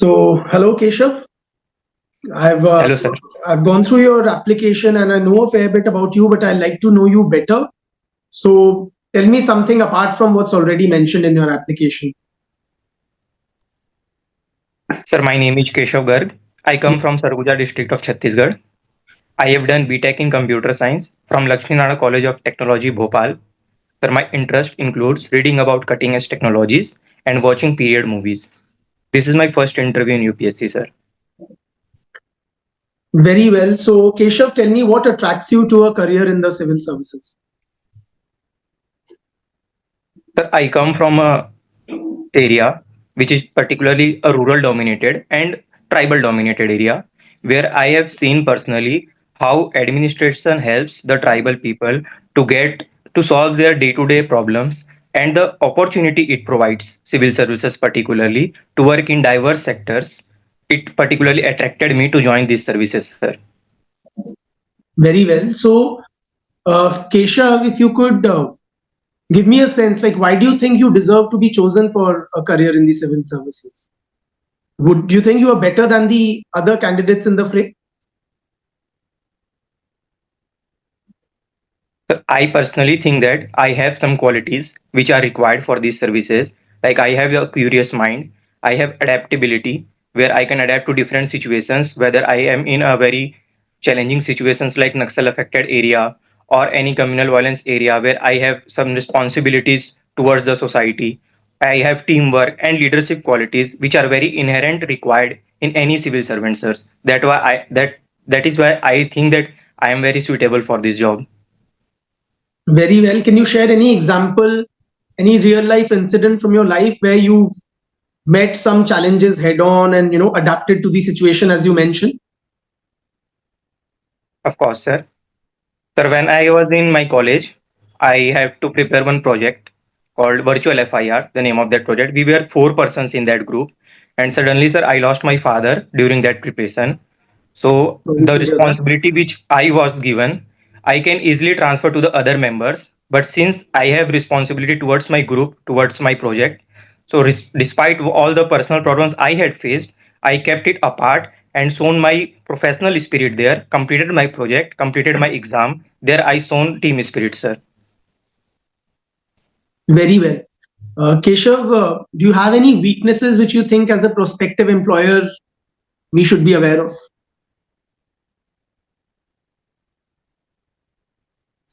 Hello Keshav. I've uh, Hello, sir. I've gone through your application and I know a fair bit about you, but I'd like to know you better. So, tell me something apart from what's already mentioned in your application. Sir, my name is Keshaw Garg. I come from Sarguja district of Chhattisgarh. I have done BTech in Computer Science from Lakshmi Nara College of Technology, Bhopal. Sir, my interest includes reading about cutting edge technologies and watching period movies. This is my first interview in UPSC, sir. Very well. So, Keshav, tell me what attracts you to a career in the civil services. Sir, I come from a area which is particularly a rural dominated and tribal dominated area where I have seen personally how administration helps the tribal people to get to solve their day-to-day problems and the opportunity it provides civil services particularly to work in diverse sectors. It particularly attracted me to join these services, sir. Very well. So, Keshav, if you could give me a sense, like why do you think you deserve to be chosen for a career in the civil services? Would do you think you are better than the other candidates in the fray? So I personally think that I have some qualities which are required for these services. Like I have a curious mind, I have adaptability where I can adapt to different situations, whether I am in a very challenging situations like Naxal affected area or any communal violence area where I have some responsibilities towards the society. I have teamwork and leadership qualities which are very inherent required in any civil servant, sirs. That is why I think that I am very suitable for this job. Very well. Can you share any example, any real life incident from your life where you've met some challenges head on and adapted to the situation as you mentioned? Of course, sir. Sir, when I was in my college, I have to prepare one project called Virtual FIR, the name of that project. We were four persons in that group. And suddenly, sir, I lost my father during that preparation. So Sorry the to hear that. responsibility which I was given, I can easily transfer to the other members. But since I have responsibility towards my group, towards my project, so despite all the personal problems I had faced, I kept it apart and shown my professional spirit there. Completed my project, completed my exam. There I shown team spirit, sir. Very well. Keshav, do you have any weaknesses which you think as a prospective employer we should be aware of?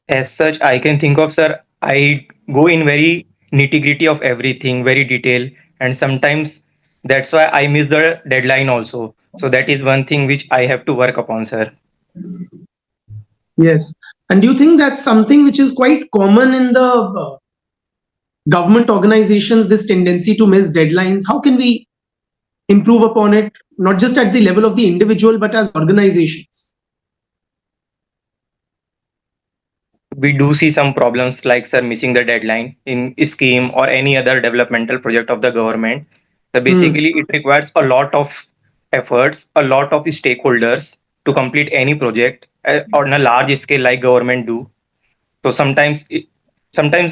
As such, I can think of, sir, I go in very nitty gritty of everything, very detail, and sometimes that's why I miss the deadline also. So that is one thing which I have to work upon, sir. Yes. And do you think that's something which is quite common in the government organizations, this tendency to miss deadlines? How can we improve upon it, not just at the level of the individual, but as organizations? We do see some problems like, sir, missing the deadline in scheme or any other developmental project of the government. So Hmm. basically, it requires a lot of efforts, a lot of stakeholders to complete any project on a large scale like government do. So sometimes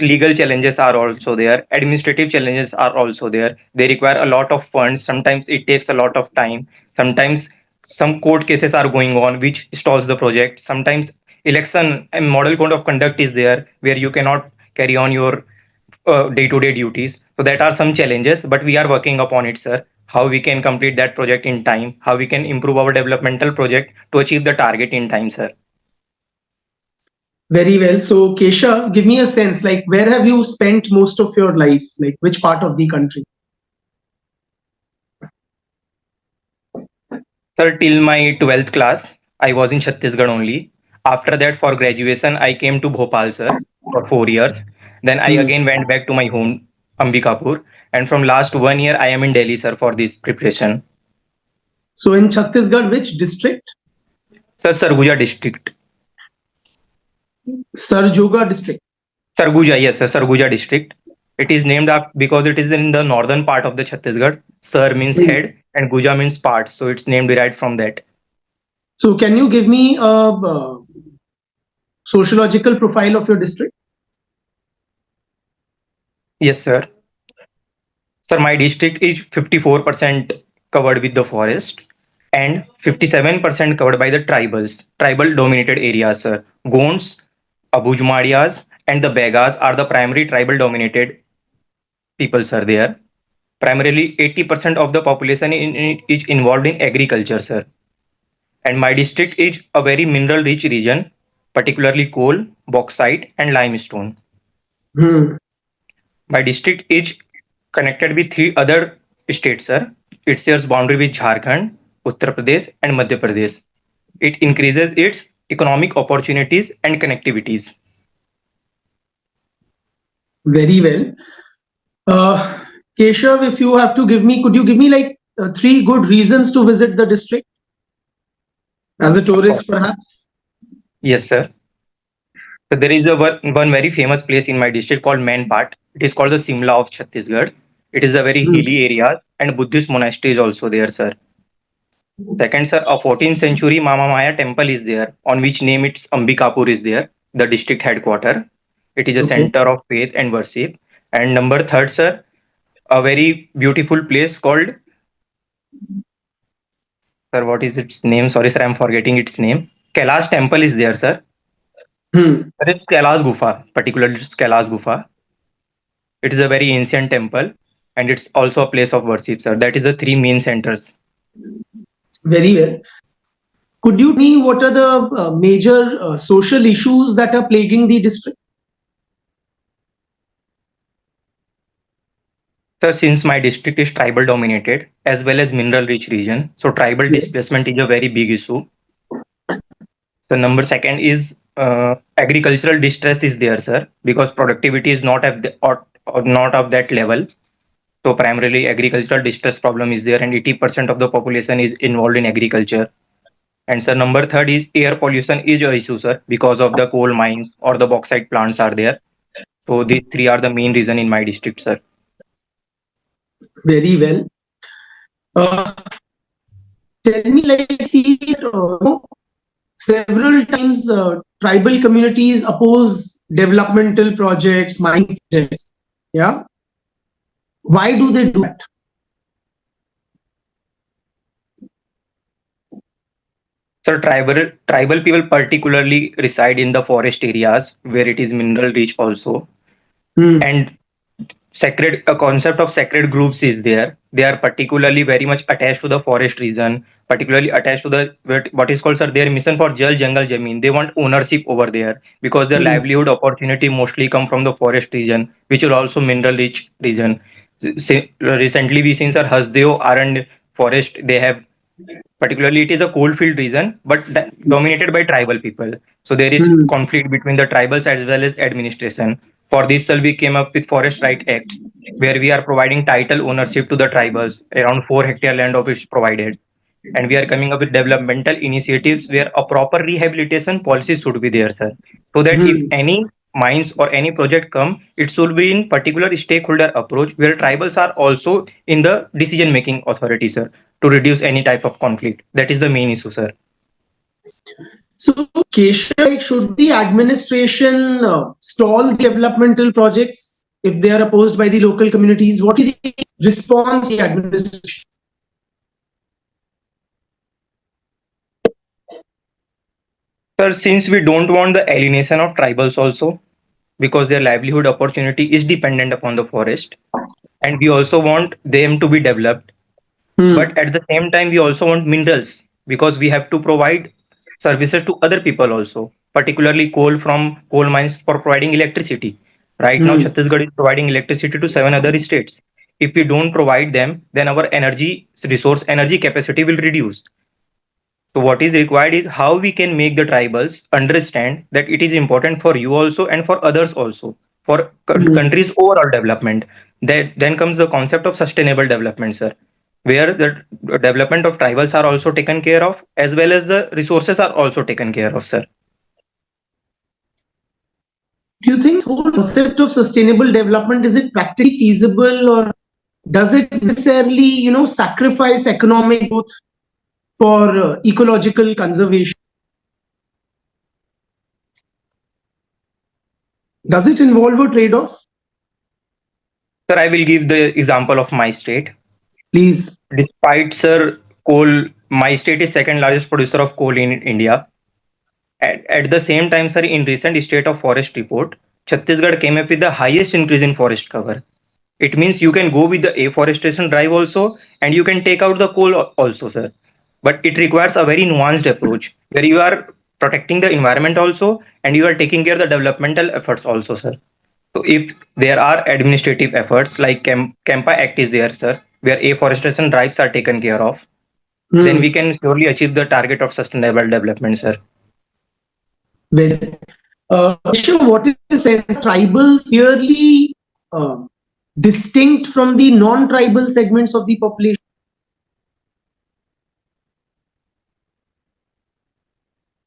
legal challenges are also there, administrative challenges are also there. They require a lot of funds. Sometimes it takes a lot of time. Sometimes some court cases are going on which stalls the project. Sometimes election and model code of conduct is there where you cannot carry on your day-to-day duties. So that are some challenges, but we are working upon it, sir. How we can complete that project in time, how we can improve our developmental project to achieve the target in time, sir. Very well. So, Keshav, give me a sense, like where have you spent most of your life? Like which part of the country? Sir, till my 12th class, I was in Chhattisgarh only. After that, for graduation, I came to Bhopal, sir, for 4 years. Then I Hmm. again went back to my home, Ambikapur. And from last 1 year, I am in Delhi, sir, for this preparation. So, in Chhattisgarh, which district? Sir, Sarguja district. Sarjoga district. Sarguja, yes, sir, Sarguja district. It is named up because it is in the northern part of the Chhattisgarh. Sar means Hmm. head and Guja means part. So it's named derived from that. So, can you give me a sociological profile of your district? Yes, sir. Sir, my district is 54% covered with the forest, and 57% covered by the tribal dominated areas, sir. Gonds, Abujmadias, and the Begas are the primary tribal dominated peoples are there. Primarily, 80% of the population is involved in agriculture, sir. And my district is a very mineral rich region, particularly coal, bauxite, and limestone. Hmm. My district is connected with three other states, sir. It shares boundary with Jharkhand, Uttar Pradesh, and Madhya Pradesh. It increases its economic opportunities and connectivities. Very well. Uh, Keshav, if you have to give me, could you give me like three good reasons to visit the district as a Of course. tourist, perhaps? Yes, sir. So there is one very famous place in my district called Manpat. It is called the Simla of Chhattisgarh. It is a very Hmm. hilly area and Buddhist monastery is also there, sir. Second, sir, a 14th century Mama Maya temple is there, on which name its Ambikapur is there, the district headquarter. It is a Okay. center of faith and worship. And number third, sir, a very beautiful place called, sir, what is its name? Sorry, sir, I'm forgetting its name. Kailash temple is there, sir. Hmm. That is Kailash Gufa, particularly it's Kailash Gufa. It is a very ancient temple and it's also a place of worship, sir. That is the three main centers. Very well. Could you tell me what are the major social issues that are plaguing the district? Sir, since my district is tribal dominated as well as mineral rich region, so tribal Yes. displacement is a very big issue. The number second is agricultural distress is there, sir, because productivity is not at or not of that level. So primarily agricultural distress problem is there, and 80% of the population is involved in agriculture. And sir, number third is air pollution is a issue, sir, because of the coal mines or the bauxite plants are there. So these three are the main reason in my district, sir. Very well. Uh, Tell me, like, see, several times tribal communities oppose developmental projects, mining projects. Yeah. Why do they do that? So tribal people particularly reside in the forest areas where it is mineral rich also, Hmm. and sacred a concept of sacred groups is there. They are particularly very much attached to the forest region, particularly attached to the what is called, sir, their mission for Jal Jangal Jameen. They want ownership over there because their Hmm. livelihood opportunity mostly come from the forest region, which is also mineral rich region. Recently we seen, sir, Hasdeo Arand forest. They have, particularly it is a coalfield region, but dominated by tribal people. So there is Hmm. conflict between the tribals as well as administration. For this, sir, we came up with Forest Right Act, where we are providing title ownership to the tribals. Around 4 hectare land of it is provided, and we are coming up with developmental initiatives where a proper rehabilitation policy should be there, sir, so that if Hmm. any mines or any project come, it should be in particular stakeholder approach where tribals are also in the decision making authority, sir, to reduce any type of conflict. That is the main issue, sir. So, Keshav, like, should the administration stall the developmental projects if they are opposed by the local communities? What is the response of the administration? Sir, since we don't want the alienation of tribals also, because their livelihood opportunity is dependent upon the forest, and we also want them to be developed, Hmm. but at the same time we also want minerals because we have to provide services to other people also, particularly coal from coal mines for providing electricity. Right now Hmm. Chhattisgarh is providing electricity to 7 other states. If we don't provide them, then our energy capacity will reduce. So what is required is how we can make the tribals understand that it is important for you also and for others also, for Hmm. country's overall development. That then comes the concept of sustainable development, sir, where the development of tribals are also taken care of as well as the resources are also taken care of, sir. Do you think this whole concept of sustainable development, is it practically feasible, or does it necessarily, sacrifice economic growth for ecological conservation? Does it involve a trade-off? Sir, I will give the example of my state. Please. Despite, sir, coal, my state is second largest producer of coal in India. At the same time, sir, in recent state of forest report, Chhattisgarh came up with the highest increase in forest cover. It means you can go with the afforestation drive also, and you can take out the coal also, sir. But it requires a very nuanced approach where you are protecting the environment also, and you are taking care of the developmental efforts also, sir. So if there are administrative efforts like Campa Act is there, sir, where afforestation drives are taken care of, then we Hmm. can surely achieve the target of sustainable development, sir. Very. Keshav, what is the sense? Tribals clearly uh, distinct from the non-tribal segments of the population?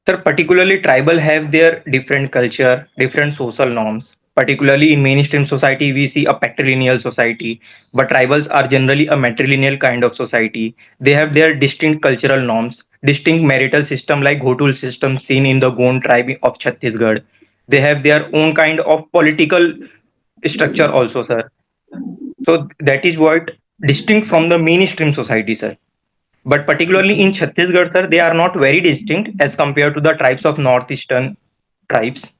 Sir, particularly tribal have their different culture, different social norms. Particularly in mainstream society, we see a patrilineal society, but tribals are generally a matrilineal kind of society. They have their distinct cultural norms, distinct marital system like Ghotul system seen in the Gond tribe of Chhattisgarh. They have their own kind of political structure also, sir. So that is what distinct from the mainstream society, sir. But particularly in Chhattisgarh, sir, they are not very distinct as compared to the tribes of northeastern tribes.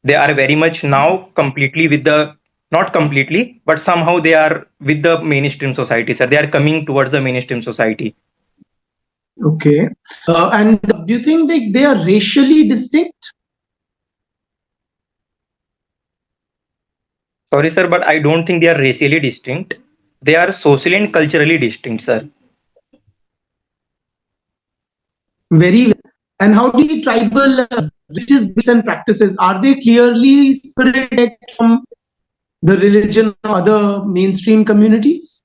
They are very much now completely with the not completely, but somehow they are with the mainstream society, sir. They are coming towards the mainstream society. Okay. And do you think they are racially distinct? Sorry, sir, but I don't think they are racially distinct. They are socially and culturally distinct, sir. Very well. And how do the tribal religious beliefs and practices, are they clearly separated from the religion of other mainstream communities?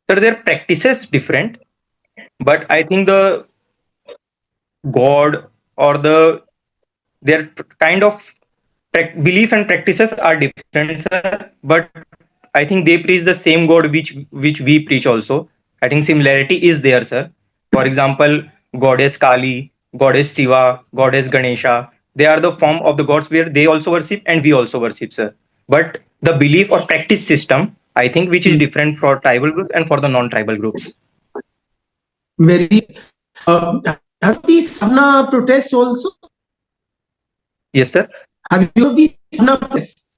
Sir, their practices different, but I think the God or their kind of belief and practices are different, sir. But I think they preach the same God which we preach also. I think similarity is there, sir. For example, goddess Kali, goddess Shiva, goddess Ganesha. They are the form of the gods where they also worship and we also worship, sir. But the belief or practice system, I think, which is Hmm. different for tribal groups and for the non-tribal groups. Very. Have the Savna protests also? Yes, sir. Have you heard of these Savna protests?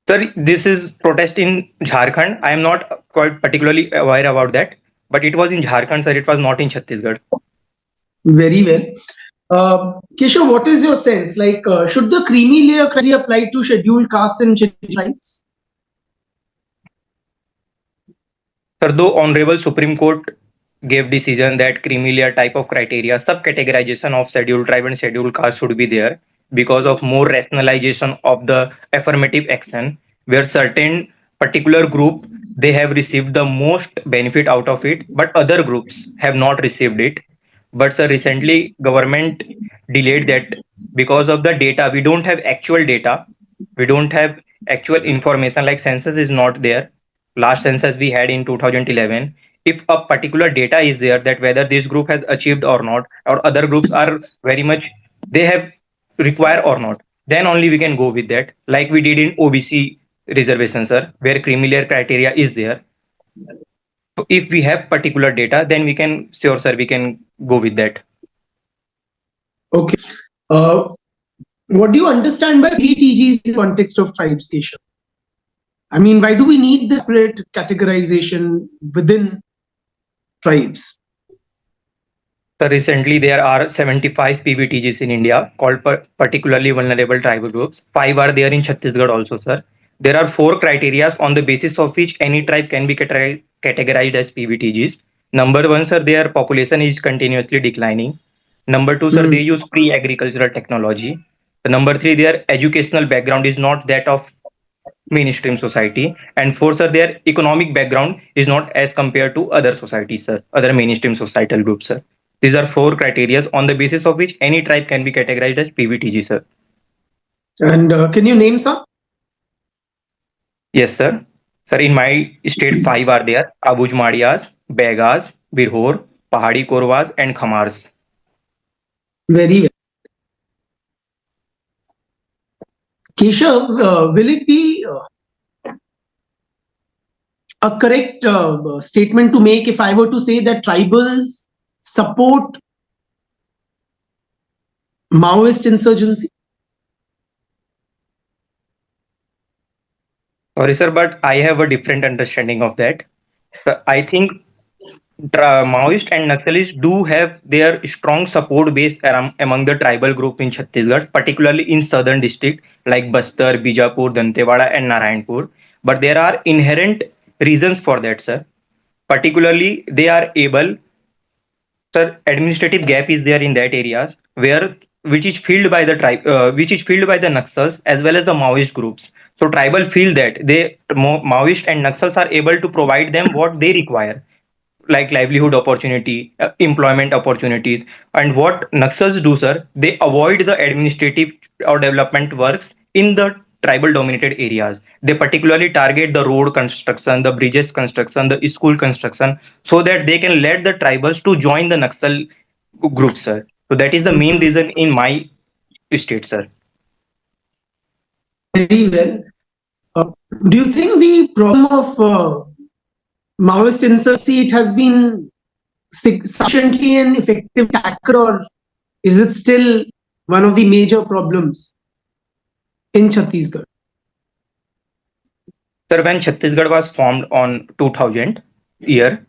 Sir, this is protest in Jharkhand. I am not quite particularly aware about that, but it was in Jharkhand, sir. It was not in Chhattisgarh. Very well. Keshav, what is your sense? Like, should the creamy layer criteria apply to scheduled castes and scheduled tribes? Sir, though Honorable Supreme Court gave decision that creamy layer type of criteria, sub-categorization of scheduled tribe and scheduled caste should be there because of more rationalization of the affirmative action, where certain particular group they have received the most benefit out of it, but other groups have not received it. But sir, recently government delayed that because of the data. We don't have actual data. We don't have actual information like census is not there. Last census we had in 2011. If a particular data is there that whether this group has achieved or not, or other groups are very much they have require or not, then only we can go with that. Like we did in OBC reservation, sir, where creamy layer criteria is there. So if we have particular data, then we can sure, sir, we can go with that. Okay. Uh, what do you understand by PTGs in the context of tribes, Keshav? I mean, why do we need this separate categorization within tribes? So recently, there are 75 PBTGs in India called particularly vulnerable tribal groups. Five are there in Chhattisgarh also, sir. There are four criteria on the basis of which any tribe can be categorized as PBTGs. Number one, sir, their population is continuously declining. Number two, sir, Hmm. they use pre-agricultural technology. Number three, their educational background is not that of mainstream society. And four, sir, their economic background is not as compared to other societies, sir, other mainstream societal groups, sir. These are four criteria on the basis of which any tribe can be categorized as PVTG, sir. And can you name some? Yes, sir. Sir, in my state, five are there: Abuj Madiyas, Begas, Birhor, Pahadi Korwas, and Khamars. Very well. Keshav, will it be a correct statement to make if I were to say that tribals support Maoist insurgency? Sorry, sir, but I have a different understanding of that. So I think Maoist and Naxalists do have their strong support base among the tribal group in Chhattisgarh, particularly in southern district like Bastar, Bijapur, Dantewada, and Narayanpur. But there are inherent reasons for that, sir. Particularly, they are able, sir, administrative gap is there in that areas where which is filled by the tribe, which is filled by the Naxals as well as the Maoist groups. So tribal feel that Maoist and Naxals are able to provide them what they require, like livelihood opportunity, employment opportunities. And what Naxals do, sir, they avoid the administrative or development works in the tribal dominated areas. They particularly target the road construction, the bridges construction, the school construction, so that they can let the tribals to join the Naxal group, sir. So that is the main reason in my state, sir. Very well. Do you think the problem of Maoist insurgency it has been sufficiently an effective tackle, or is it still one of the major problems in Chhattisgarh? Sir, when Chhattisgarh was formed on 2000 year,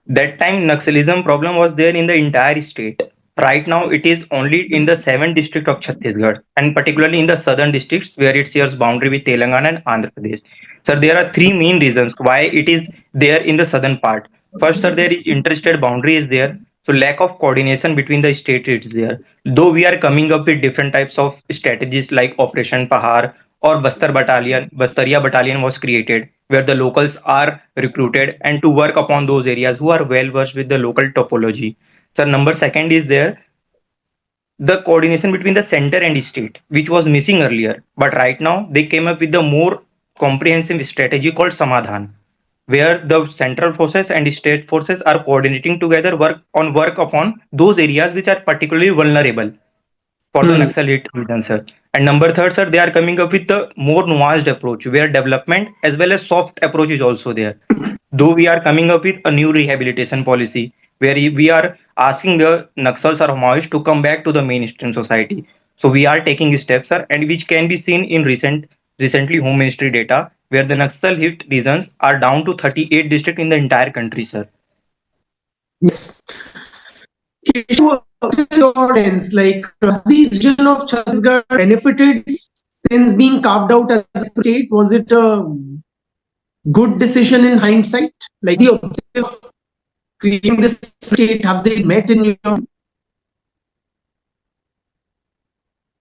that time Naxalism problem was there in the entire state. Right now, it is only in the seven district of Chhattisgarh, and particularly in the southern districts where it shares boundary with Telangana and Andhra Pradesh. Sir, there are three main reasons why it is there in the southern part. First, sir, there is interstate boundary is there, so lack of coordination between the states is there. Though we are coming up with different types of strategies like Operation Pahar or Bastaria Battalion was created, where the locals are recruited and to work upon those areas who are well versed with the local topology. So number second is there the coordination between the center and state, which was missing earlier. But right now they came up with the more comprehensive strategy called Samadhan, where the central forces and state forces are coordinating together, work upon those areas which are particularly vulnerable for the Hmm. Naxal hit region, sir. And number third, sir, they are coming up with the more nuanced approach where development as well as soft approach is also there. Though we are coming up with a new rehabilitation policy where we are asking the Naxals or Maoists to come back to the mainstream society. So we are taking steps, sir, and which can be seen in recently Home Ministry data where the Naxal hit regions are down to 38 districts in the entire country, sir. Yes. Keshav, what is your sense? Like, the region of Chhattisgarh benefited since being carved out as a state? Was it a good decision in hindsight? Like the objective of creating this state, have they met in your?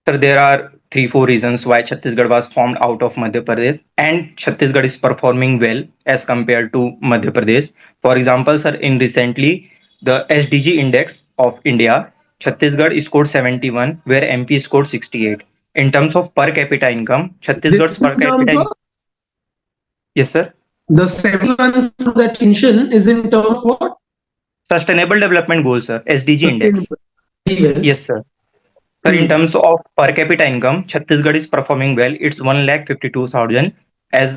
Sir, there are three, four reasons why Chhattisgarh was formed out of Madhya Pradesh, and Chhattisgarh is performing well as compared to Madhya Pradesh. For example, sir, in recently the SDG index of India, Chhattisgarh scored 71, where MP scored 68. In terms of per capita income, This Chhattisgarh's is per in terms capita, of yes, sir, the 7 months that you mentioned is in terms of what? Sustainable Development Goals, sir, SDG index. Sustainable. Very well. Yes, sir. Sir, in Hmm. terms of per capita income, Chhattisgarh is performing well. It's 1,52,000 as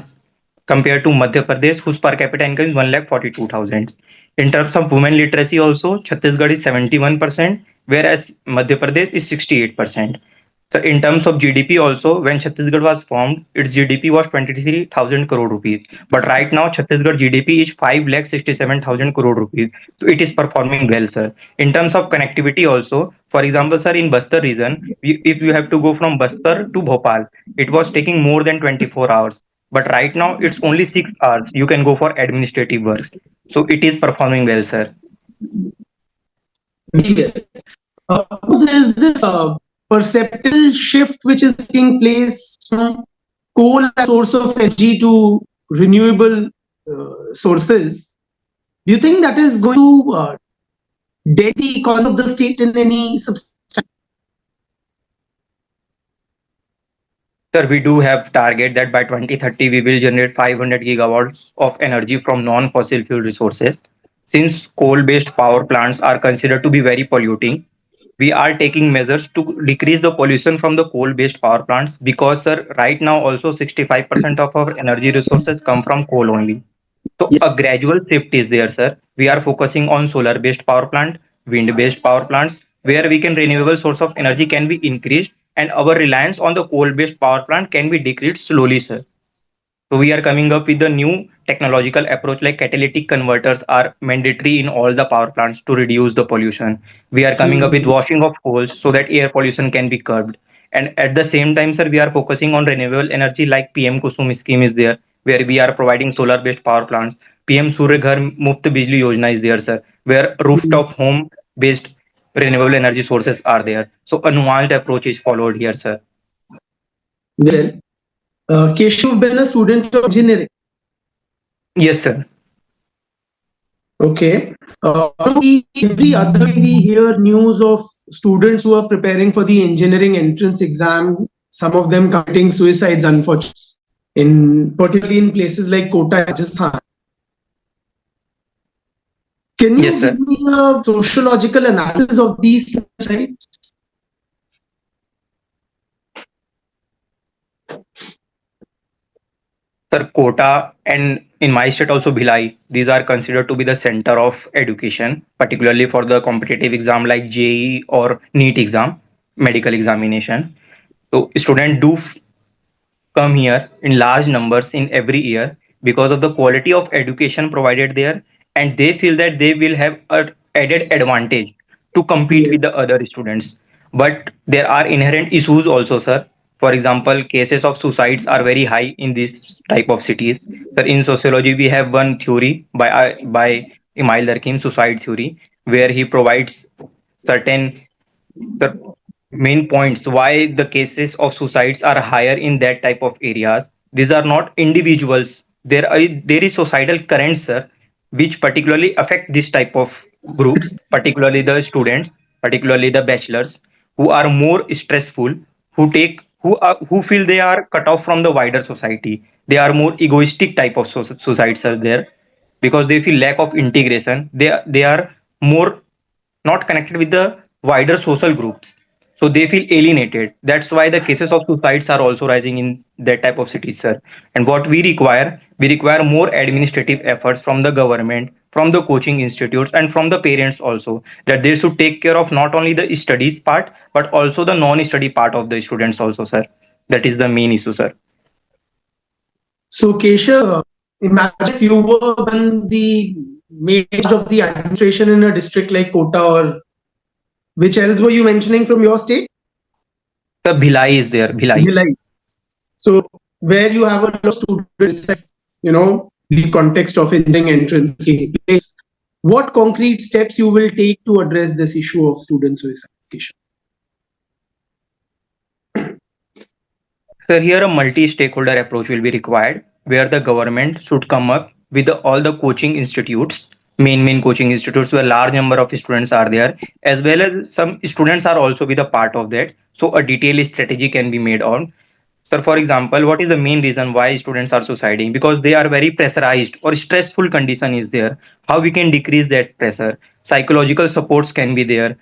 compared to Madhya Pradesh, whose per capita income is 1,42,000. In terms of women literacy, also Chhattisgarh is 71%, whereas Madhya Pradesh is 68%. So, in terms of GDP, also when Chhattisgarh was formed, its GDP was 23,000 crore rupees. But right now, Chhattisgarh GDP is 5,67,000 crore rupees. So, it is performing well, sir. In terms of connectivity, also, for example, sir, in Bastar region, if you have to go from Bastar to Bhopal, it was taking more than 24 hours, but right now it's only 6 hours you can go for administrative works. So it is performing well, sir. Very well. There's this perceptual shift which is taking place from coal as source of energy to renewable sources. Do you think that is going to dent the economy of the state in any substantial? Sir, we do have target that by 2030 we will generate 500 gigawatts of energy from non-fossil fuel resources. Since coal-based power plants are considered to be very polluting, we are taking measures to decrease the pollution from the coal based power plants, because sir, right now also 65% of our energy resources come from coal only. So Yes. a gradual shift is there, sir. We are focusing on solar based power plant, wind based power plants, where we can renewable source of energy can be increased, and our reliance on the coal based power plant can be decreased slowly, sir. So we are coming up with a new technological approach, like catalytic converters are mandatory in all the power plants to reduce the pollution. We are coming up with Hmm. washing of coals so that air pollution can be curbed. And at the same time, sir, we are focusing on renewable energy, like PM Kusum scheme is there, where we are providing solar based power plants. PM Surya Ghar Muft Bijli Yojana is there, sir, where rooftop home based renewable energy sources are there. So a nuanced approach is followed here, sir. Well, Kesh, you've been a student of engineering. Yes, sir. Okay. Every other day we hear news of students who are preparing for the engineering entrance exam, some of them committing suicides, unfortunately, particularly in places like Kota, Rajasthan. Can Yes, you sir. give me a sociological analysis of these two sites? Sir, Kota and in my state also Bhilai, these are considered to be the center of education, particularly for the competitive exam like JEE or NEET exam, medical examination. So students do come here in large numbers in every year because of the quality of education provided there, and they feel that they will have a added advantage to compete with Yes. the other students. But there are inherent issues also, sir. For example, cases of suicides are very high in these type of cities. Sir, in sociology we have one theory by Emile Durkheim, suicide theory, where he provides certain the main points why the cases of suicides are higher in that type of areas. These are not individuals, there is societal currents, sir, which particularly affect this type of groups, particularly the students, particularly the bachelors, who are more stressful, who feel they are cut off from the wider society. They are more egoistic type of suicides are there, because they feel lack of integration. They are more not connected with the wider social groups, so they feel alienated. That's why the cases of suicides are also rising in that type of cities, sir. And what we require more administrative efforts from the government, from the coaching institutes, and from the parents also, that they should take care of not only the studies part but also the non-study part of the students also, sir. That is the main issue, sir. So, Kesha, imagine if you were one the main charge of the administration in a district like Kota, or which else were you mentioning from your state? The Bhilai is there, Bhilai. Bhilai. So, where you have a lot of students, the context of engineering entrance place, what concrete steps you will take to address this issue of student suicide? So here a multi-stakeholder approach will be required, where the government should come up with all the coaching institutes, main coaching institutes where large number of students are there, as well as some students are also with a part of that. So a detailed strategy can be made on. Sir, for example, what is the main reason why students are suiciding? Because they are very pressurized or stressful condition is there. How we can decrease that pressure? Psychological supports can be there.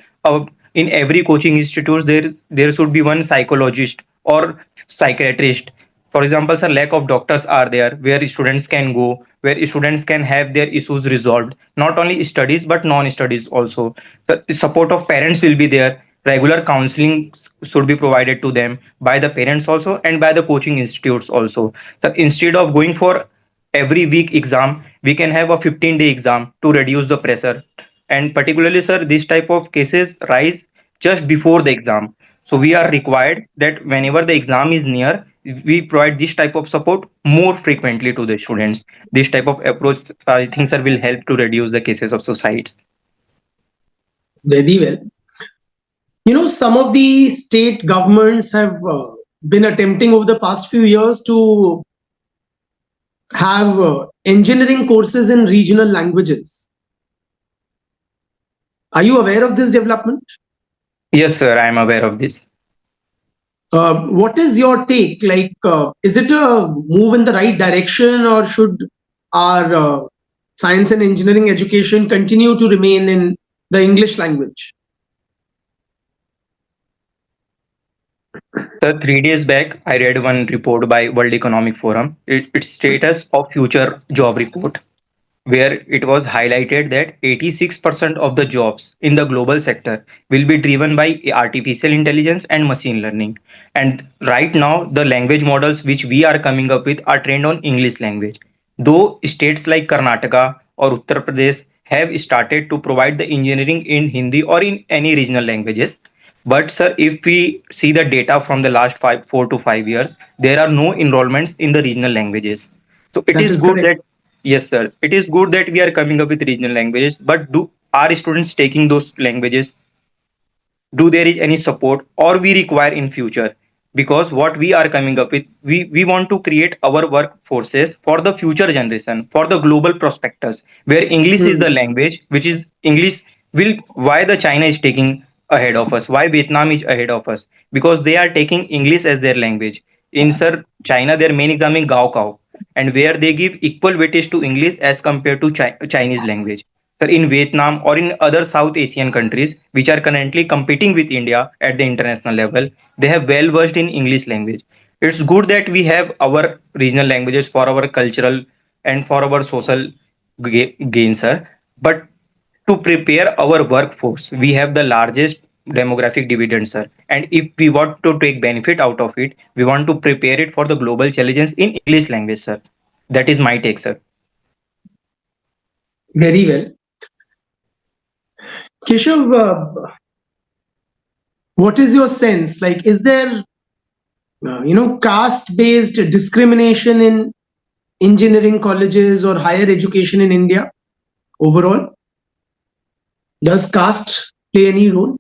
In every coaching institute, there should be one psychologist or psychiatrist. For example, sir, lack of doctors are there where students can go, where students can have their issues resolved. Not only studies but non-studies also. The support of parents will be there. Regular counseling should be provided to them by the parents also and by the coaching institutes also. So instead of going for every week exam, we can have a 15-day exam to reduce the pressure. And particularly, sir, this type of cases rise just before the exam. So we are required that whenever the exam is near, we provide this type of support more frequently to the students. This type of approach, I think, sir, will help to reduce the cases of suicides. Very well. Some of the state governments have been attempting over the past few years to have engineering courses in regional languages. Are you aware of this development? Yes, sir, I am aware of this. What is your take? Is it a move in the right direction, or should our science and engineering education continue to remain in the English language? So 3 days back, I read one report by World Economic Forum. It's status of future job report, where it was highlighted that 86% of the jobs in the global sector will be driven by artificial intelligence and machine learning. And right now, the language models which we are coming up with are trained on English language. Though states like Karnataka or Uttar Pradesh have started to provide the engineering in Hindi or in any regional languages, but sir, if we see the data from the last 4 to 5 years, there are no enrollments in the regional languages. So it That is is good correct. that yes, sir, it is good that we are coming up with regional languages. But do are students taking those languages? Do there is any support or we require in future? Because what we are coming up with, we want to create our workforces for the future generation, for the global prospectors, where English is Hmm. the language, which is English will why the China is taking ahead of us, why Vietnam is ahead of us, because they are taking English as their language. In sir China, their main exam is Gao Kao, and where they give equal weightage to English as compared to Chinese language. Sir, in Vietnam or in other South Asian countries which are currently competing with India at the international level, they have well versed in English language. It's good that we have our regional languages for our cultural and for our social gain, sir. But to prepare our workforce, we have the largest demographic dividend, sir. And if we want to take benefit out of it, we want to prepare it for the global challenges in English language, sir. That is my take, sir. Very well. Keshav, what is your sense? Like, is there, caste-based discrimination in engineering colleges or higher education in India overall? Does caste play any role?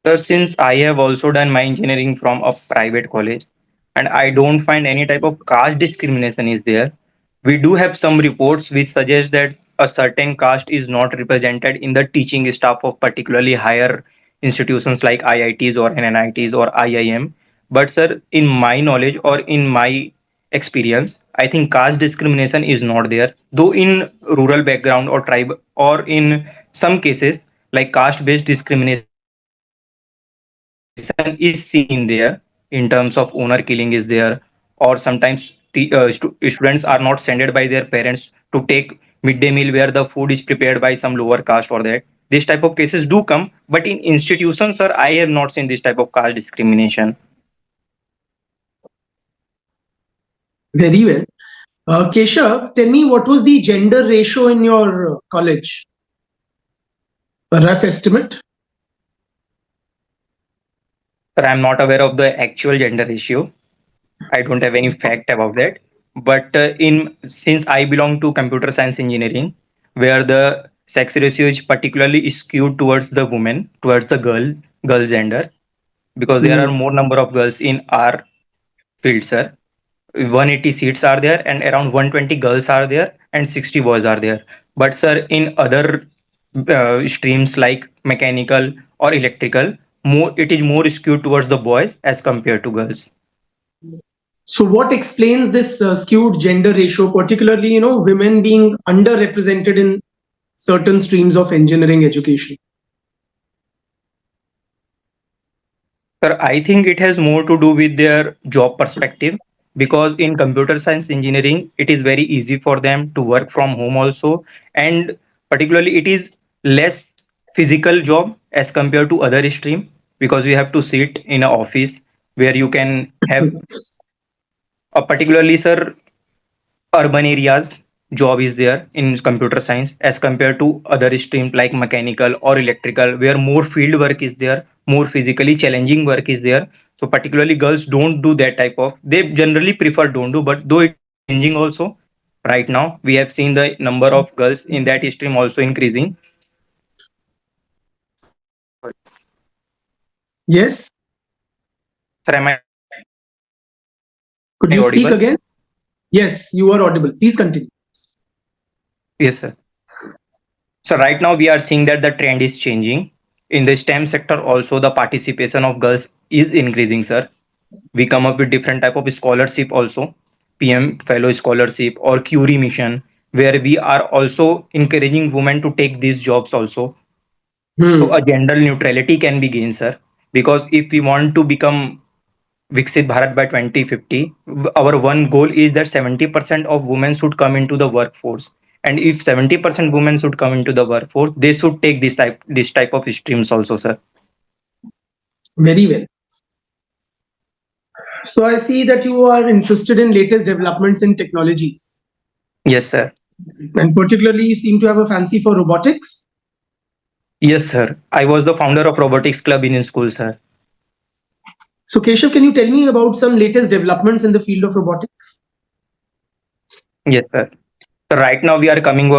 Sir, since I have also done my engineering from a private college, and I don't find any type of caste discrimination is there. We do have some reports which suggest that a certain caste is not represented in the teaching staff of particularly higher institutions like IITs or NNITs or IIM. But sir, in my knowledge or in my experience, I think caste discrimination is not there. Though in rural background or tribe or in some cases like caste-based discrimination is seen there in terms of honor killing is there, or sometimes students are not sent by their parents to take midday meal where the food is prepared by some lower caste or that. This type of cases do come, but in institutions, sir, I have not seen this type of caste discrimination. Very well. Keshav, tell me what was the gender ratio in your college? A rough estimate? Sir, I'm not aware of the actual gender ratio. I don't have any fact about that. But in since I belong to computer science engineering, where the sex ratio is particularly skewed towards the woman, towards the girl gender, because there are Hmm. more number of girls in our field, sir. 180 seats are there, and around 120 girls are there, and 60 boys are there. But sir, in other streams like mechanical or electrical, more it is more skewed towards the boys as compared to girls. So, what explains this skewed gender ratio, particularly, women being underrepresented in certain streams of engineering education? Sir, I think it has more to do with their job perspective, because in computer science engineering, it is very easy for them to work from home also, and particularly it is less physical job as compared to other stream, because you have to sit in an office where you can have a particularly, sir, urban areas job is there in computer science as compared to other streams like mechanical or electrical, where more field work is there, more physically challenging work is there. So particularly girls don't do that type of, they generally prefer don't do, but though it is changing also. Right now we have seen the number of girls in that stream also increasing. Yes. Sir, am I audible? Could you speak again? Yes, you are audible. Please continue. Yes, sir. So right now we are seeing that the trend is changing. In the STEM sector also the participation of girls is increasing, sir. We come up with different type of scholarship also, PM fellow scholarship or Curie mission, where we are also encouraging women to take these jobs also. So Hmm. a gender neutrality can be gained, sir, because if we want to become Viksit Bharat by 2050, our one goal is that 70% of women should come into the workforce. And if 70% women should come into the workforce, they should take this type of streams also, sir. Very well. So I see that you are interested in latest developments in technologies, Yes, sir. and particularly you seem to have a fancy for robotics. Yes, sir. I was the founder of robotics club in school, sir. So Keshav, can you tell me about some latest developments in the field of robotics? Yes, sir. So right now we are coming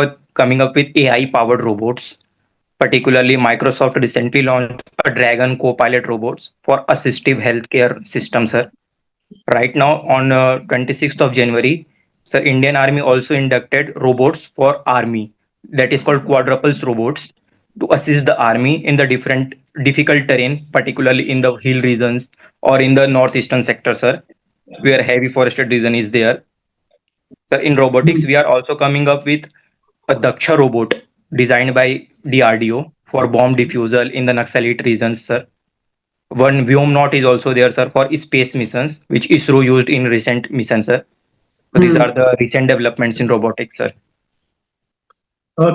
up with AI powered robots. Particularly, Microsoft recently launched a Dragon Copilot robots for assistive healthcare system, sir. Right now, on 26th of January, the Indian Army also inducted robots for Army. That is called quadruples robots to assist the Army in the different difficult terrain, particularly in the hill regions or in the northeastern sector, sir, where heavy forested region is there. Sir, in robotics, Hmm. we are also coming up with a Daksha robot designed by DRDO for bomb defusal in the Naxalite regions, sir. One Vyomnaut is also there, sir, for space missions, which ISRO used in recent missions, sir. So these are Hmm. the recent developments in robotics, sir.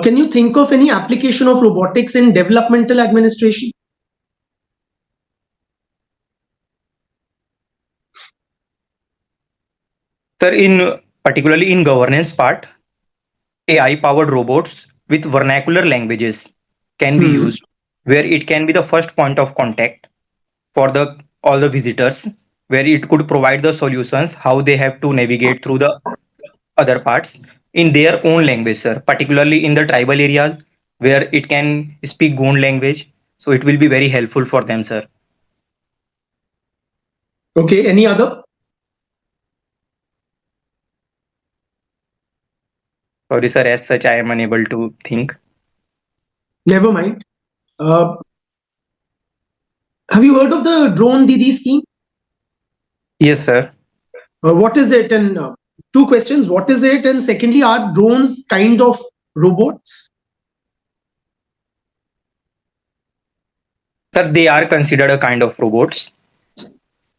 Can you think of any application of robotics in developmental administration? Sir, in particularly in governance part, AI-powered robots with vernacular languages can be Hmm. used, where it can be the first point of contact for the all the visitors, where it could provide the solutions how they have to navigate through the other parts in their own language, sir. Particularly in the tribal areas where it can speak Gond language, so it will be very helpful for them, sir. Okay, any other? Sorry, sir. As such, I am unable to think. Never mind. Uh, have you heard of the drone Didi scheme? Yes, sir. What is it? And two questions: what is it? And secondly, are drones kind of robots? Sir, they are considered a kind of robots.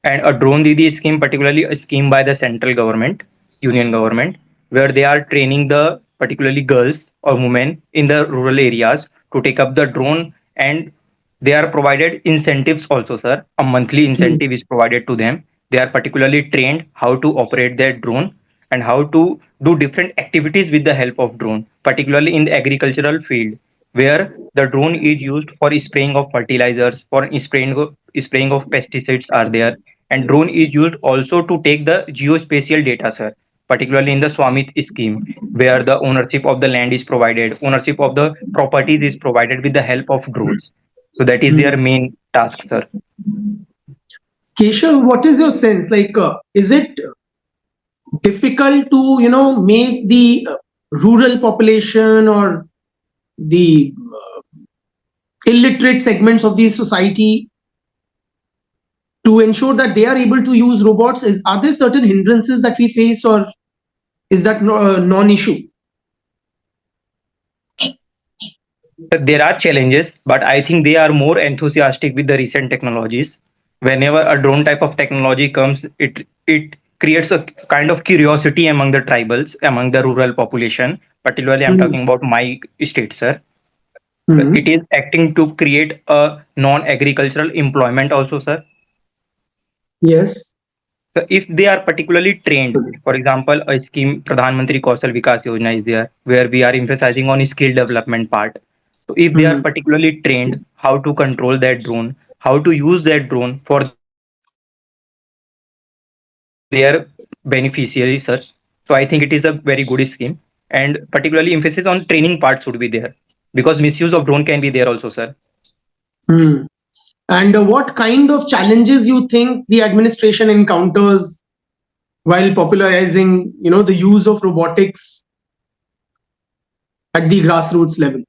And a drone Didi scheme, particularly a scheme by the central government, union government, where they are training the particularly girls or women in the rural areas to take up the drone, and they are provided incentives also, sir. A monthly Hmm. incentive is provided to them. They are particularly trained how to operate their drone and how to do different activities with the help of drone, particularly in the agricultural field, where the drone is used for spraying of fertilizers, for spraying of pesticides are there, and drone is used also to take the geospatial data, sir, particularly in the Swamit scheme, where the ownership of the land is provided, ownership of the properties is provided with the help of drones. So that is Hmm. their main task, sir. Keshav, what is your sense? Like, is it difficult to make the rural population or the illiterate segments of the society to ensure that they are able to use robots? Are there certain hindrances that we face, or is that non-issue? There are challenges, but I think they are more enthusiastic with the recent technologies. Whenever a drone type of technology comes, it creates a kind of curiosity among the tribals, among the rural population. Particularly, I'm Hmm. talking about my state, sir. It Hmm. is acting to create a non-agricultural employment also, sir. Yes. So if they are particularly trained, for example, a scheme Pradhan Mantri Kausal Vikas Yojana is there, where we are emphasizing on skill development part. So if they are Hmm. particularly trained how to control that drone, how to use that drone for their beneficiaries, sir. So I think it is a very good scheme, and particularly emphasis on training part should be there, because misuse of drone can be there also, sir. Hmm. And what kind of challenges you think the administration encounters while popularizing, the use of robotics at the grassroots level?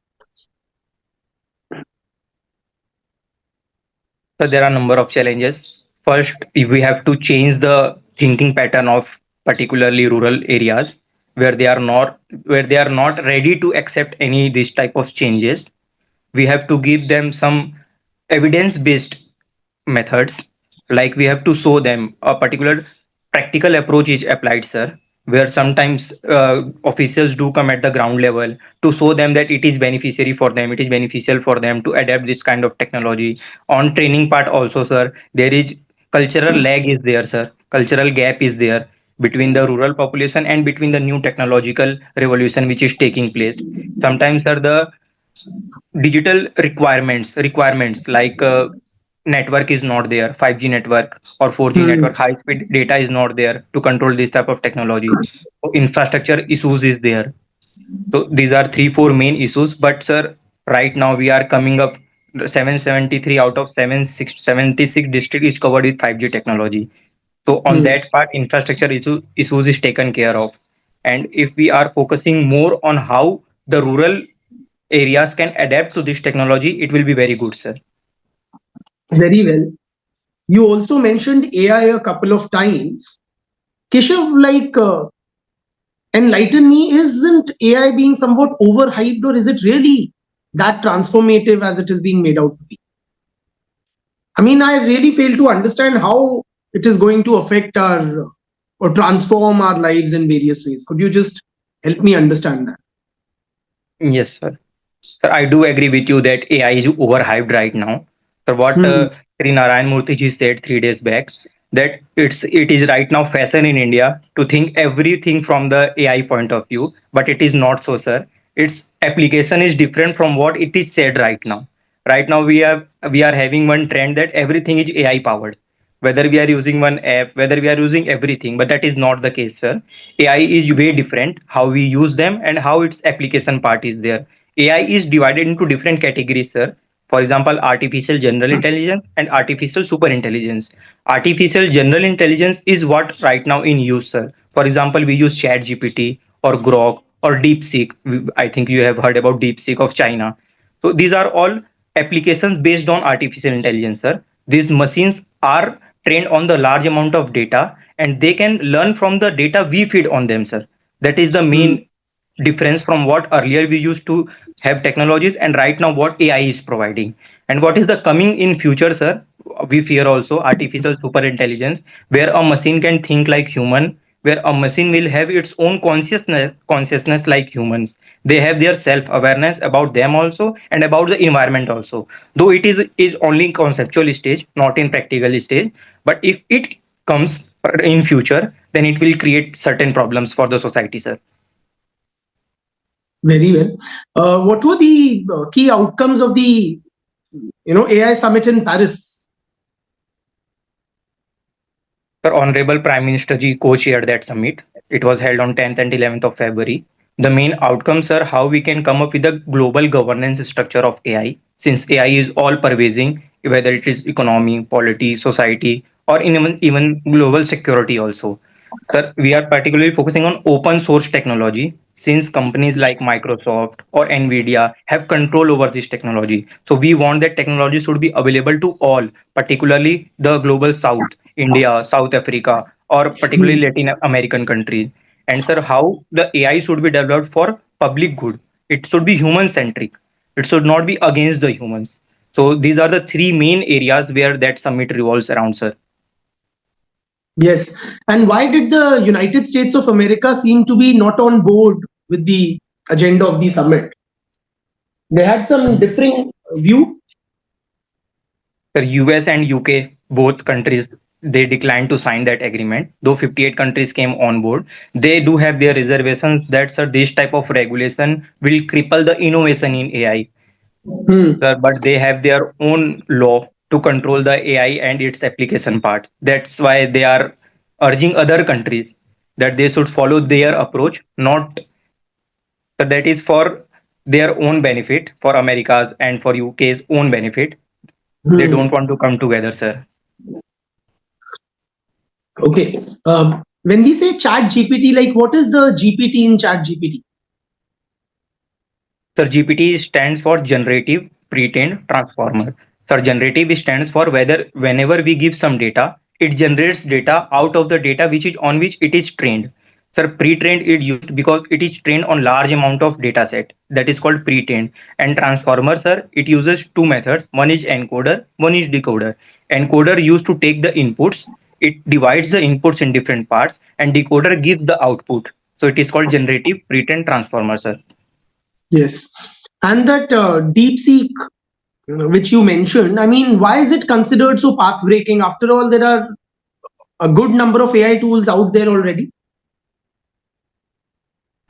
So there are a number of challenges. First, if we have to change the thinking pattern of particularly rural areas where they are not ready to accept any this type of changes. We have to give them some evidence based methods, like we have to show them a particular practical approach is applied, sir, where sometimes officials do come at the ground level to show them that it is beneficiary for them, it is beneficial for them to adapt this kind of technology. On training part also, sir, there is cultural lag is there, sir, cultural gap is there between the rural population and between the new technological revolution which is taking place. Sometimes, sir, the digital requirements like network is not there, 5G network or 4G Hmm. network, high speed data is not there to control this type of technology. So infrastructure issues is there. So these are three four main issues, but sir, right now we are coming up 773 out of 776 district is covered with 5G technology. So on Hmm. that part, infrastructure issues is taken care of. And if we are focusing more on how the rural areas can adapt to this technology, it will be very good, sir. Very well. You also mentioned AI a couple of times. Keshav, enlighten me, isn't AI being somewhat overhyped, or is it really that transformative as it is being made out to be? I mean, I really fail to understand how it is going to affect our or transform our lives in various ways. Could you just help me understand that? Yes, sir. Sir, I do agree with you that AI is overhyped right now. So what Hmm. Sri Narayan Murthy ji said 3 days back, that it is right now fashion in India to think everything from the AI point of view, but it is not so, sir. Its application is different from what it is said right now. Right now we are having one trend that everything is AI powered. Whether we are using one app, whether we are using everything, but that is not the case, sir. AI is way different how we use them and how its application part is there. AI is divided into different categories, sir. For example, artificial general intelligence and artificial super intelligence. Artificial general intelligence is what right now in use, sir. For example, we use Chat GPT or Grok or DeepSeek. I think you have heard about DeepSeek of China. So these are all applications based on artificial intelligence, sir. These machines are trained on the large amount of data and they can learn from the data we feed on them, sir. That is the Hmm. main difference from what earlier we used to have technologies and right now what AI is providing. And what is the coming in future, sir? We fear also artificial super intelligence, where a machine can think like human, where a machine will have its own consciousness like humans. They have their self awareness about them also and about the environment also. Though it is only in conceptual stage, not in practical stage. But if it comes in future, then it will create certain problems for the society, sir. Very well. What were the key outcomes of the AI summit in Paris? Sir, Honorable Prime Minister Ji co-chaired that summit. It was held on 10th and 11th of February. The main outcomes are how we can come up with a global governance structure of AI, since AI is all pervasive, whether it is economy, polity, society, or even global security also. Sir, we are particularly focusing on open source technology since companies like Microsoft or Nvidia have control over this technology. So we want that technology should be available to all, particularly the global south, India, South Africa, or particularly Hmm. Latin American countries. And sir, how the AI should be developed for public good. It should be human centric. It should not be against the humans. So these are the three main areas where that summit revolves around, sir. Yes. And why did the United States of America seem to be not on board with the agenda of the summit? They had some differing view. The US and UK, both countries, they declined to sign that agreement. Though 58 countries came on board, they do have their reservations that sir, this type of regulation will cripple the innovation in AI. Hmm. Sir, but they have their own law to control the AI and its application part. That's why they are urging other countries that they should follow their approach, not so that is for their own benefit, for America's and for UK's own benefit. They Hmm. don't want to come together, sir. Okay. When we say Chat GPT, like what is the GPT in Chat GPT? Sir, GPT stands for Generative Pre-trained Transformer. Sir, generative stands for whether whenever we give some data, it generates data out of the data which is on which it is trained. Sir, pre-trained is used because it is trained on large amount of data set. That is called pre-trained. And transformer, sir, it uses two methods. One is encoder, one is decoder. Encoder used to take the inputs. It divides the inputs in different parts, and decoder gives the output. So it is called generative pre-trained transformer, sir. Yes. And that DeepSeek, which you mentioned, I mean, why is it considered so path breaking? After all, there are a good number of AI tools out there already.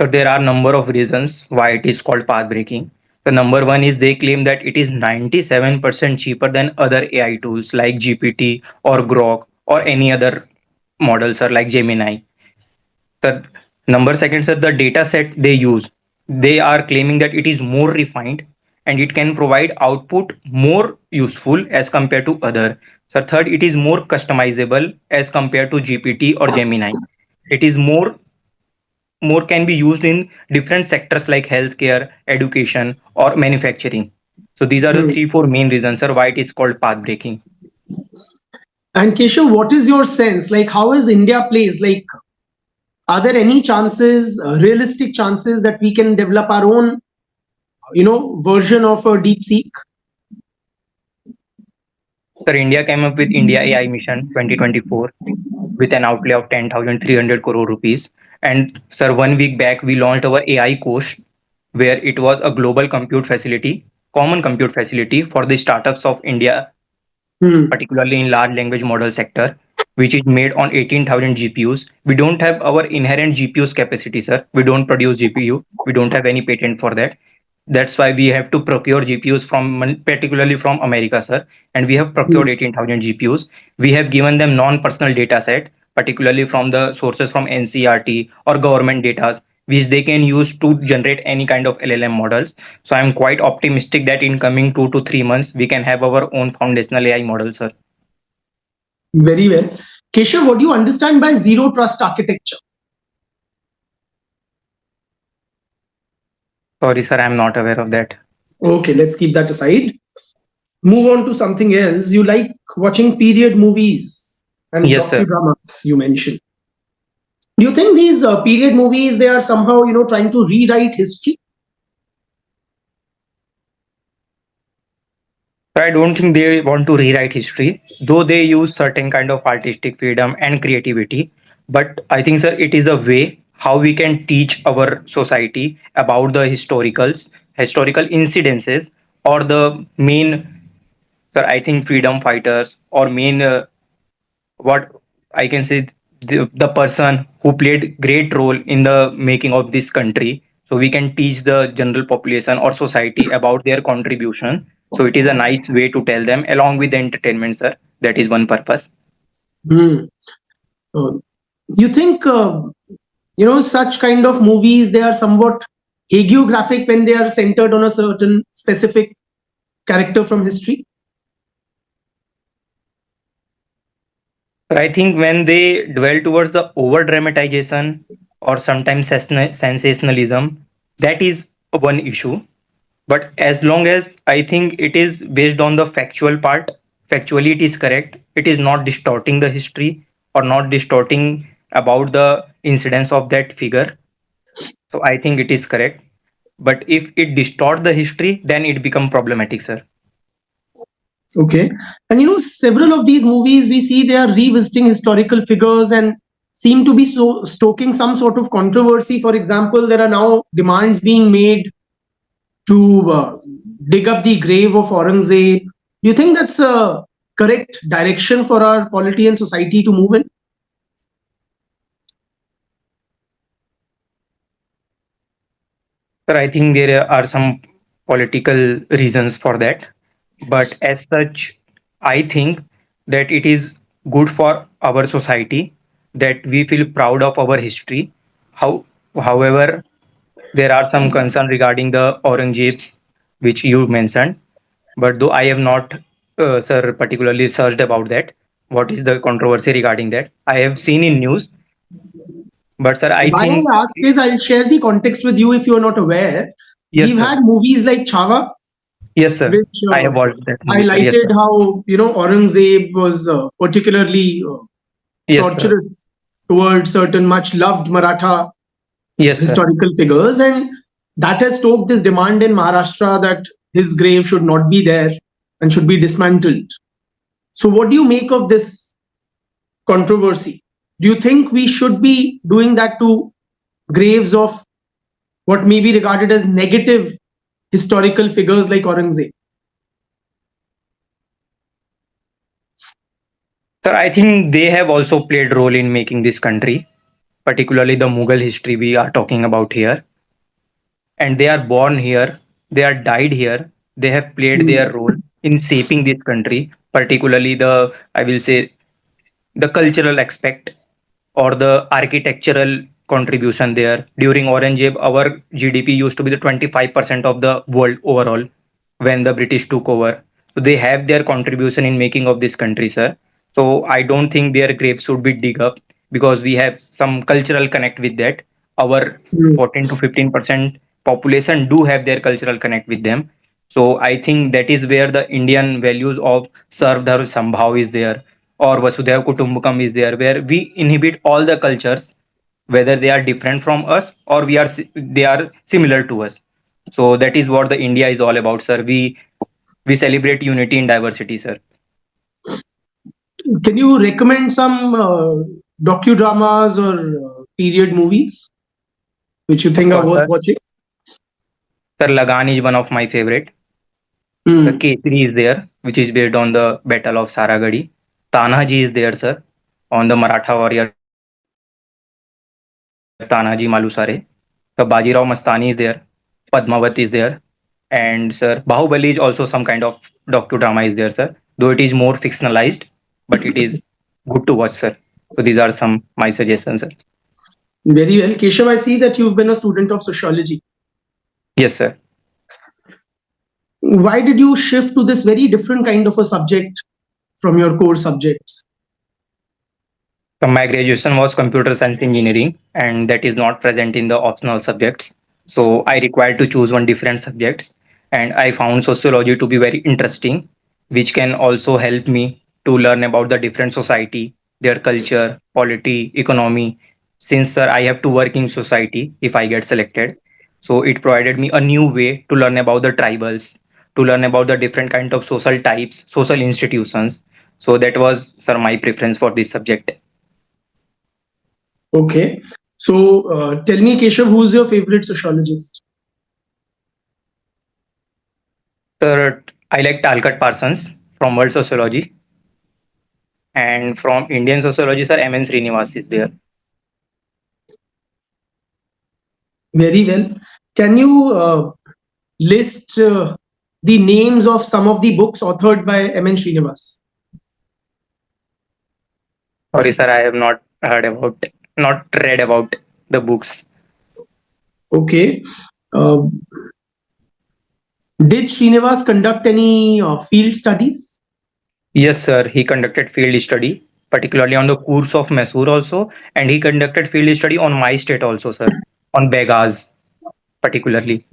So there are number of reasons why it is called path breaking. The number one is they claim that it is 97% cheaper than other AI tools like GPT or Grok or any other models or like Gemini. The number second, sir, the data set they use, they are claiming that it is more refined and it can provide output more useful as compared to other. So third, it is more customizable as compared to GPT or Gemini. It is more can be used in different sectors like healthcare, education, or manufacturing. So these are the Hmm. three, four main reasons, sir, why it is called path breaking. And Keshav, what is your sense? Like, how is India placed? Like, are there any chances, realistic chances, that we can develop our own, version of a DeepSeek? Sir, India came up with India AI Mission 2024 with an outlay of 10,300 crore rupees. And sir, 1 week back, we launched our AI course where it was a global compute facility, common compute facility for the startups of India, Hmm. particularly in large language model sector, which is made on 18,000 GPUs. We don't have our inherent GPUs capacity, sir. We don't produce GPU. We don't have any patent for that. That's why we have to procure GPUs from particularly from America, sir. And we have Hmm. procured 18,000 GPUs. We have given them non-personal data set, particularly from the sources from NCRT or government data, which they can use to generate any kind of LLM models. So I'm quite optimistic that in coming 2 to 3 months we can have our own foundational AI model, sir. Very well. Keshav, what do you understand by zero trust architecture? Sorry, sir, I'm not aware of that. Okay, let's keep that aside. Move on to something else. You like watching period movies and Yes, sir. docudramas, you mentioned. Do you think these period movies, they are somehow, trying to rewrite history? I don't think they want to rewrite history, though they use certain kind of artistic freedom and creativity. But I think, sir, it is a way how we can teach our society about the historical incidences, or the main, sir, I think freedom fighters or main what I can say the person who played great role in the making of this country. So we can teach the general population or society about their contribution. So it is a nice way to tell them along with the entertainment, sir. That is one purpose. Hmm. Uh, you think, such kind of movies, they are somewhat hagiographic when they are centered on a certain specific character from history? But I think when they dwell towards the over dramatization or sometimes sensationalism, that is one issue. But as long as I think it is based on the factual part, factually it is correct. It is not distorting the history or not distorting about the incidence of that figure. So I think it is correct. But if it distort the history, then it become problematic, sir. Okay. And several of these movies, we see they are revisiting historical figures and seem to be so stoking some sort of controversy. For example, there are now demands being made to dig up the grave of Aurangzeb. Do you think that's a correct direction for our polity and society to move in? Sir, I think there are some political reasons for that. But as such, I think that it is good for our society that we feel proud of our history. However, there are some concern regarding the Aurangzebs, which you mentioned. But though I have not, sir, particularly searched about that, what is the controversy regarding that? I have seen in news, but sir, I Why think I ask is, I'll share the context with you if you are not aware. yes, We've sir. had movies like Chhawa, Yes, sir. which I have watched that movie, sir. Yes, highlighted sir. how Aurangzeb was particularly Yes, sir. torturous. towards certain much loved Maratha Yes, sir. historical figures, and that has stoked this demand in Maharashtra that his grave should not be there and should be dismantled. So, what do you make of this controversy? Do you think we should be doing that to graves of what may be regarded as negative historical figures like Aurangzeb? Sir, I think they have also played role in making this country, particularly the Mughal history we are talking about here. And they are born here, they are died here, they have played Hmm. their role in shaping this country, particularly I will say, the cultural aspect or the architectural contribution there. During Aurangzeb, our GDP used to be the 25% of the world overall when the British took over. So they have their contribution in making of this country, sir. So I don't think their graves should be dig up because we have some cultural connect with that. Our Hmm. 14 to 15% population do have their cultural connect with them. So I think that is where the Indian values of Sarv Dharm Sambhav is there, or Vasudhaiva Kutumbakam is there, where we inhibit all the cultures, whether they are different from us or they are similar to us. So that is what the India is all about, sir. We celebrate unity in diversity, sir. Can you recommend some docudramas or period movies which you Of think are course, worth sir. watching? Sir, Lagan is one of my favorite. The Hmm. Kesari is there, which is based on the Battle of Saragadi. Tanaji is there, sir, on the Maratha warrior Tanaji Malusare. The Bajirao Mastani is there. Padmavat is there. And sir, Bahubali is also some kind of docudrama is there, sir. Though it is more fictionalized, but it is good to watch, sir. So these are some my suggestions, sir. Very well. Keshav, I see that you've been a student of sociology. Yes, sir. Why did you shift to this very different kind of a subject from your core subjects? So my graduation was computer science engineering, and that is not present in the optional subjects. So I required to choose one different subjects, and I found sociology to be very interesting, which can also help me to learn about the different society, their culture, polity, economy. Since sir, I have to work in society if I get selected, so it provided me a new way to learn about the tribals, to learn about the different kind of social types, social institutions. So that was sir my preference for this subject. Okay. So tell me, Keshav, who's your favorite sociologist? Sir, I like Talcott Parsons from World Sociology, and from Indian Sociology, sir, M.N. Srinivas is there. Very well. Can you list the names of some of the books authored by M.N. Srinivas? Sorry, sir, I have not read about the books. Okay. Uh, did Srinivas conduct any field studies? Yes, sir, he conducted field study, particularly on the course of Mysore also, and he conducted field study on my state also, sir, on Begas particularly.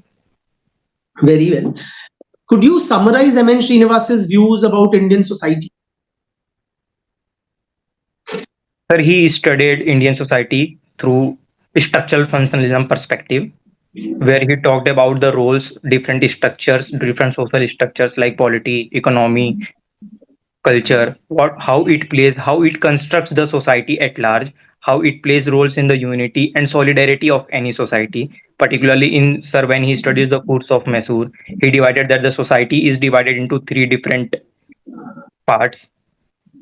Very well. Could you summarize M.N. Srinivas's views about Indian society? Sir, he studied Indian society through structural functionalism perspective, where he talked about the roles, different structures, different social structures like polity, economy, culture, how it plays, how it constructs the society at large, how it plays roles in the unity and solidarity of any society. Particularly in Sir, when he studies the course of Mysore, he divided that the society is divided into three different parts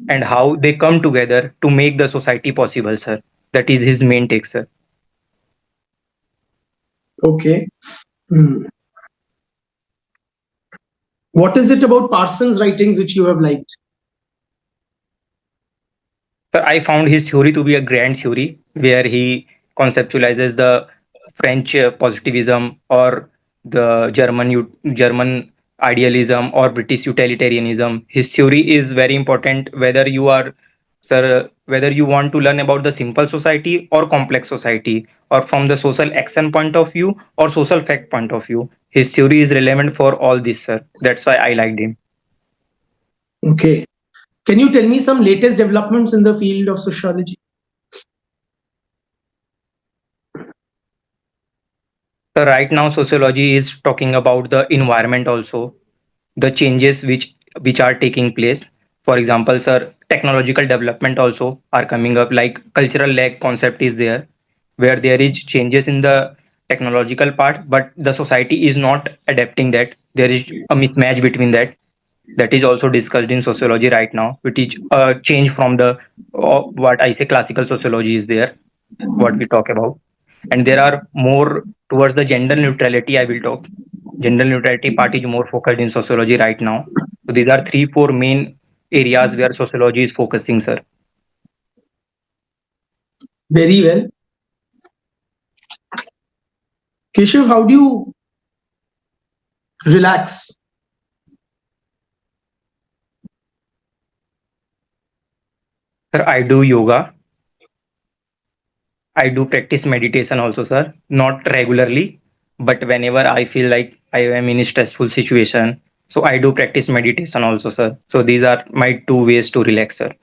and how they come together to make the society possible, sir. That is his main take, sir. Okay. Hmm. What is it about Parsons' writings which you have liked? Sir, I found his theory to be a grand theory where he conceptualizes the French positivism or the German idealism or British utilitarianism. His theory is very important whether you are, sir, whether you want to learn about the simple society or complex society, or from the social action point of view or social fact point of view. His theory is relevant for all this, sir. That's why I liked him. Okay. Can you tell me some latest developments in the field of sociology? So right now, sociology is talking about the environment also, the changes which are taking place. For example, sir, technological development also are coming up. Like cultural lag concept is there, where there is changes in the technological part, but the society is not adapting that. There is a mismatch between that. That is also discussed in sociology right now, which is a change from the what I say classical sociology is there, what we talk about. And there are more towards the gender neutrality I will talk. Gender neutrality part is more focused in sociology right now. So these are three, four main areas where sociology is focusing, sir. Very well. Keshav, how do you relax? Sir, I do yoga. I do practice meditation also, sir. Not regularly, but whenever I feel like I am in a stressful situation, so I do practice meditation also, sir. So these are my two ways to relax, sir.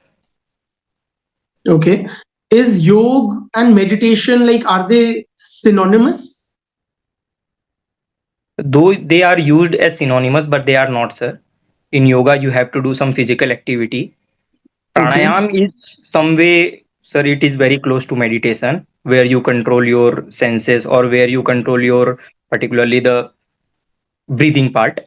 Okay. Is yoga and meditation like, are they synonymous? Though they are used as synonymous, but they are not, sir. In yoga, you have to do some physical activity. Okay. Pranayam is some way, sir, it is very close to meditation, where you control your senses or where you control your, particularly the breathing part.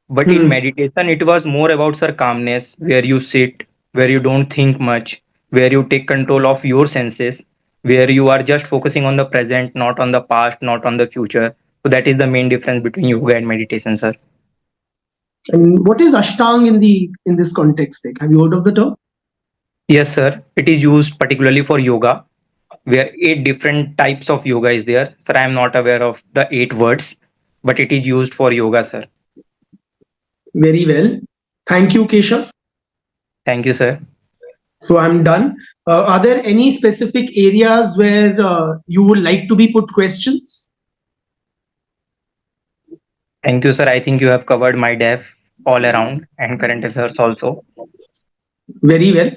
But in Hmm. meditation, it was more about, sir, calmness, where you sit, where you don't think much, where you take control of your senses, where you are just focusing on the present, not on the past, not on the future. So that is the main difference between yoga and meditation, sir. And what is Ashtang in this context? Like, have you heard of the term? Yes, sir. It is used particularly for yoga, where eight different types of yoga is there. Sir, I am not aware of the eight words, but it is used for yoga, sir. Very well. Thank you, Keshav. Thank you, sir. So I'm done. Are there any specific areas where you would like to be put questions? Thank you, sir. I think you have covered my def all around and current affairs also. Very well.